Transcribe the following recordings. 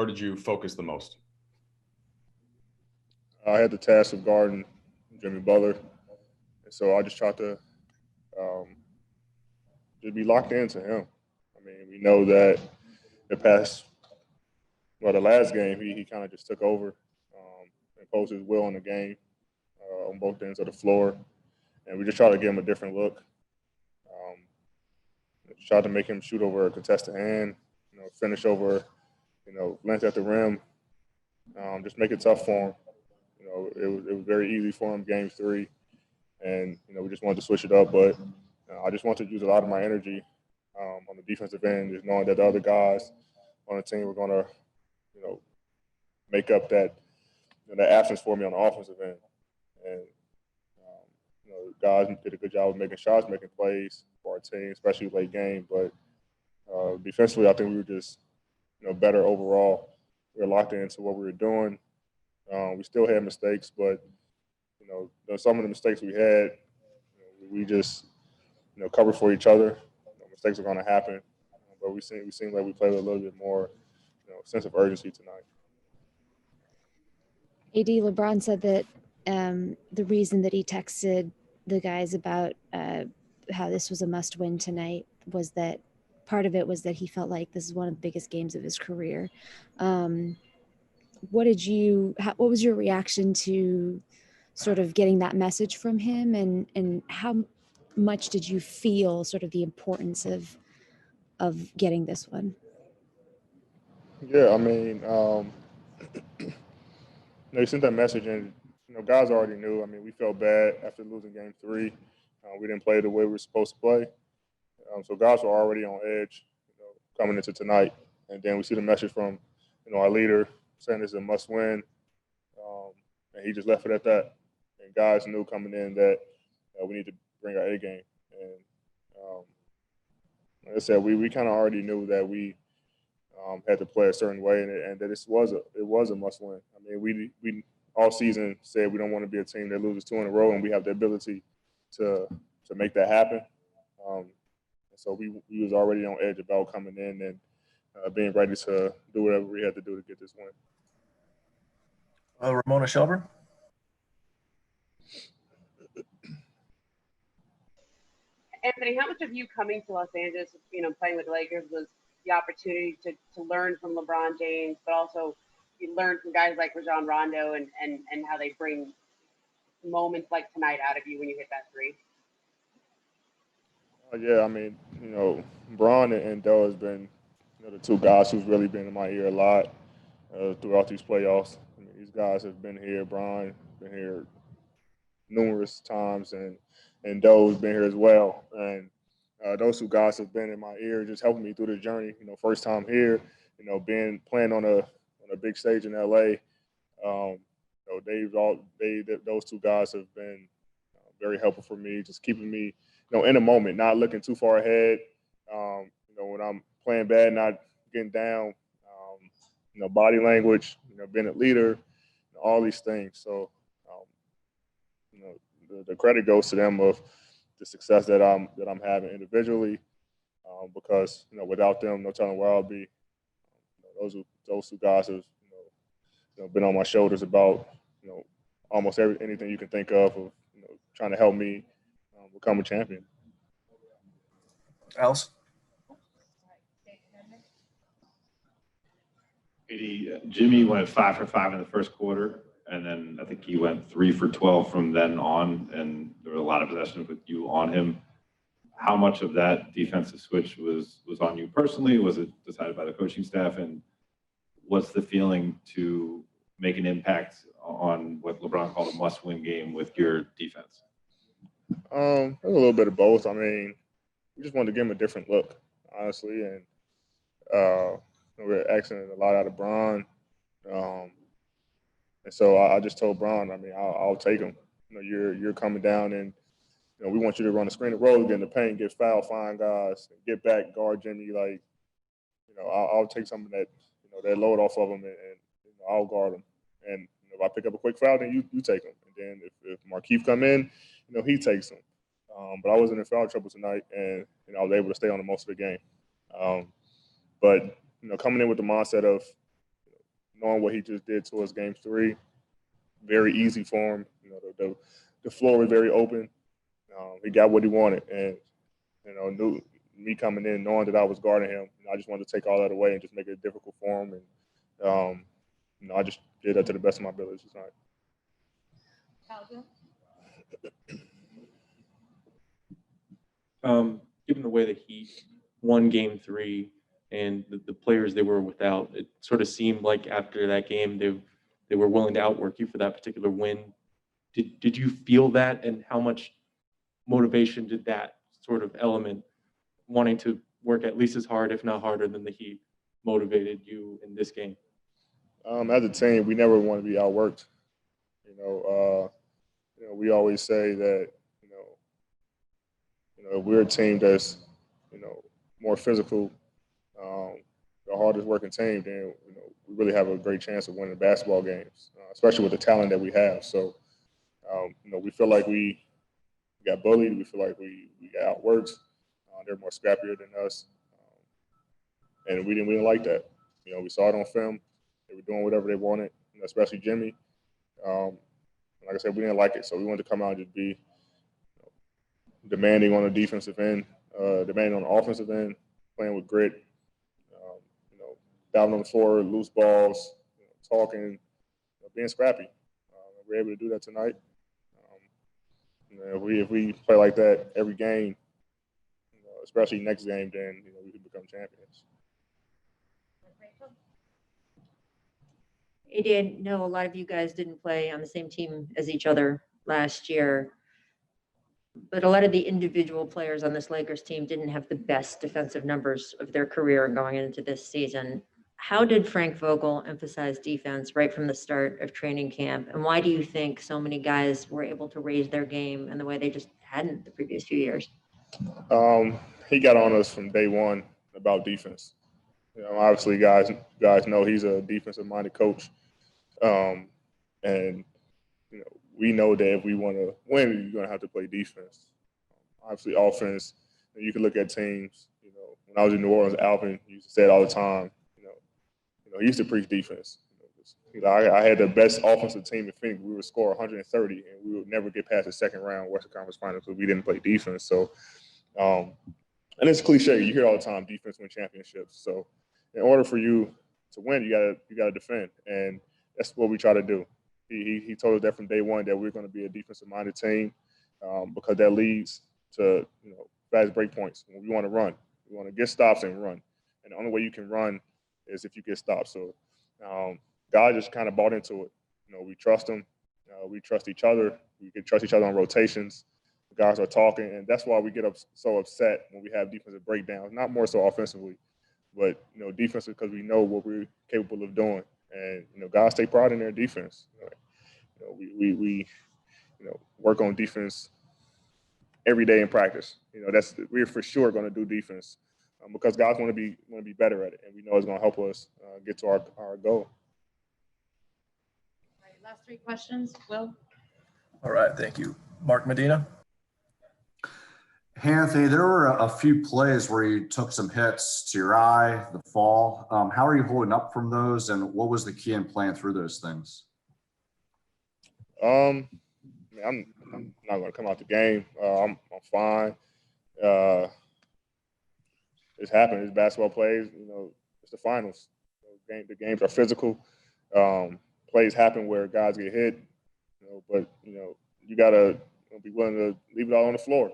where did you focus the most? I had the task of guarding Jimmy Butler, and so I just tried to just be locked into him. I mean, we know that the last game, he kind of just took over, imposed his will on the game on both ends of the floor, and we just tried to give him a different look. Um, Tried to make him shoot over a contested hand, finish over, length at the rim, just make it tough for him. It was very easy for him game three, and we just wanted to switch it up. But I just wanted to use a lot of my energy on the defensive end, just knowing that the other guys on the team were going to, make up that absence for me on the offensive end. And guys did a good job of making shots, making plays for our team, especially late game. But defensively, I think we were just better overall. We were locked into what we were doing. We still had mistakes, but some of the mistakes we had, we just covered for each other. Mistakes are going to happen, but we seem like we played with a little bit more sense of urgency tonight. AD, LeBron said that the reason that he texted the guys about how this was a must-win tonight was that part of it was that he felt like this is one of the biggest games of his career. What was your reaction to sort of getting that message from him, and how much did you feel sort of the importance of getting this one? Yeah, I mean, he sent that message, and guys already knew. I mean, we felt bad after losing game three. We didn't play the way we were supposed to play, so guys were already on edge, coming into tonight. And then we see the message from, our leader saying it's a must-win, and he just left it at that. And guys knew coming in that we need to bring our A game. And like I said, we kind of already knew that we had to play a certain way, and that it was a must-win. I mean, we all season said we don't want to be a team that loses two in a row, and we have the ability to make that happen. So we was already on edge about coming in and being ready to do whatever we had to do to get this win. Ramona Shelburne. Anthony, how much of you coming to Los Angeles, playing with the Lakers, was the opportunity to learn from LeBron James, but also you learn from guys like Rajon Rondo and how they bring moments like tonight out of you when you hit that three? Yeah, I mean, Bron and Doe has been the two guys who's really been in my ear a lot throughout these playoffs. I mean, these guys have been here. Bron been here numerous times, and Doe's been here as well. And those two guys have been in my ear, just helping me through the journey. First time here, playing on a big stage in LA. Those two guys have been very helpful for me, just keeping me, in a moment, not looking too far ahead. When I'm playing bad, not getting down. Body language, being a leader, all these things. So, the credit goes to them of the success that I'm having individually, because without them, no telling where I'll be. Those two guys have been on my shoulders about almost anything you can think of trying to help me become a champion. Alice. Jimmy went 5 for 5 in the first quarter, and then I think he went 3 for 12 from then on, and there were a lot of possessions with you on him. How much of that defensive switch was on you personally? Was it decided by the coaching staff? And what's the feeling to make an impact on what LeBron called a must-win game with your defense? A little bit of both. I mean, we just wanted to give him a different look, honestly, and we're asking a lot out of Bron. And so I just told Bron, I mean, I'll take him. You're coming down, and we want you to run the screen and roll, get in the paint, get fouled, find guys, get back, guard Jimmy. Like, I'll take some of that, that load off of him, and I'll guard him. And if I pick up a quick foul, then you take him. And then if Markieff come in, he takes him. But I wasn't in foul trouble tonight, and I was able to stay on the most of the game. But coming in with the mindset of knowing what he just did towards Game 3, very easy for him. You know, the floor was very open. He got what he wanted, and knew me coming in, knowing that I was guarding him. I just wanted to take all that away and just make it difficult for him. And I just did that to the best of my abilities tonight. Given the way the Heat won Game 3 and the players they were without, it sort of seemed like after that game they were willing to outwork you for that particular win. Did you feel that, and how much motivation did that sort of element, wanting to work at least as hard, if not harder than the Heat, motivated you in this game? As a team, we never want to be outworked. We always say that if we're a team that's more physical, the hardest working team, then we really have a great chance of winning basketball games, especially with the talent that we have. So we feel like we got bullied. We feel like we got outworked. They're more scrappier than us, and we didn't like that. We saw it on film. They were doing whatever they wanted, especially Jimmy. Like I said, we didn't like it, so we wanted to come out and just be demanding on the defensive end, demanding on the offensive end, playing with grit, down on the floor, loose balls, talking, being scrappy. We're able to do that tonight. If we play like that every game, especially next game, then we can become champions. AD, I know a lot of you guys didn't play on the same team as each other last year, but a lot of the individual players on this Lakers team didn't have the best defensive numbers of their career going into this season. How did Frank Vogel emphasize defense right from the start of training camp? And why do you think so many guys were able to raise their game in the way they just hadn't the previous few years? He got on us from day one about defense. Obviously, guys know he's a defensive-minded coach, and we know that if we want to win, you're going to have to play defense. Obviously, offense. You can look at teams. When I was in New Orleans, Alvin used to say it all the time. He used to preach defense. I had the best offensive team in Phoenix. We would score 130, and we would never get past the second round Western Conference Finals because we didn't play defense. So, and it's cliche. You hear it all the time, defense win championships. So, in order for you to win, you gotta defend, and that's what we try to do. He told us that from day one that we're going to be a defensive-minded team because that leads to fast break points. When we want to run, we want to get stops and run, and the only way you can run is if you get stopped. So God just kind of bought into it. We trust him. We trust each other. We can trust each other on rotations. The guys are talking, and that's why we get so upset when we have defensive breakdowns. Not more so offensively, but defensive because we know what we're capable of doing. And guys take pride in their defense. We work on defense every day in practice. We're for sure going to do defense because guys want to be better at it, and we know it's going to help us get to our goal. All right, last three questions, Will. All right, thank you, Mark Medina. Anthony, there were a few plays where you took some hits to your eye, the fall. How are you holding up from those, and what was the key in playing through those things? I'm not going to come out the game. I'm fine. It's happened. It's basketball plays. It's the finals. The games are physical. Plays happen where guys get hit. But you gotta be willing to leave it all on the floor.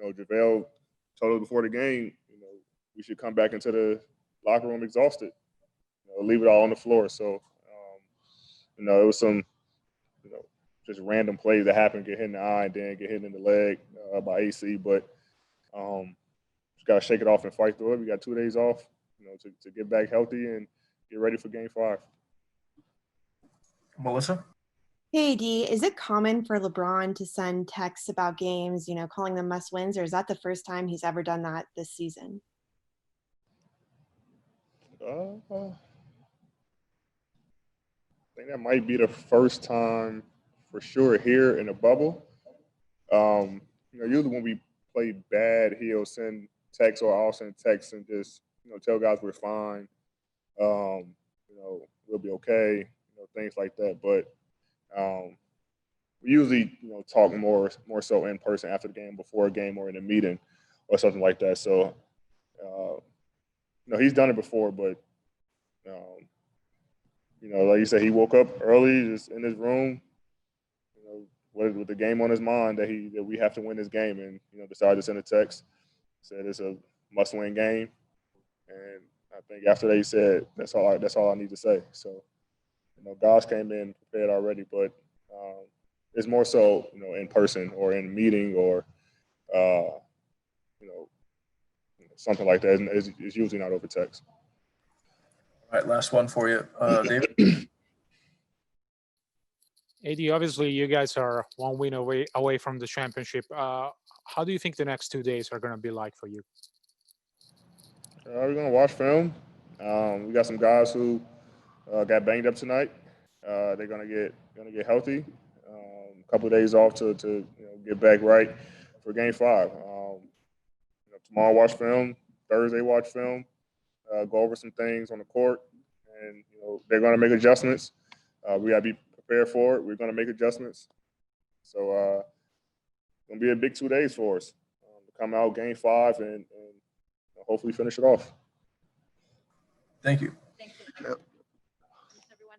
JaVale told us before the game, we should come back into the locker room exhausted. Leave it all on the floor. So, it was some, just random plays that happen, get hit in the eye, and then get hit in the leg by AC. But just gotta shake it off and fight through it. We got 2 days off, to get back healthy and get ready for Game 5. Melissa? Hey, D, is it common for LeBron to send texts about games, calling them must wins, or is that the first time he's ever done that this season? I think that might be the first time for sure here in the bubble. Usually when we play bad, he'll send texts or I'll send texts and just, tell guys we're fine. we'll be okay, things like that. But we usually, talk more so in person after the game, before a game, or in a meeting or something like that. So, he's done it before, but, like you said, he woke up early, just in his room, with the game on his mind, that we have to win this game, and, decided to send a text, said it's a must-win game. And I think after that, he said, that's all I need to say. So, guys came in prepared already, but it's more so, in person or in a meeting, or, something like that. It's usually not over text. All right, last one for you, David. AD, obviously you guys are one win away from the championship. How do you think the next 2 days are going to be like for you? We're gonna watch film. We got some guys who got banged up tonight. They're gonna get healthy. A couple of days off to get back right for Game 5. Tomorrow watch film. Thursday watch film. Go over some things on the court, and they're gonna make adjustments. We gotta be prepared for it. We're gonna make adjustments. So it's gonna be a big 2 days for us to come out Game 5 and hopefully finish it off. Thank you. Thanks, everyone.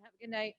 Have a good night.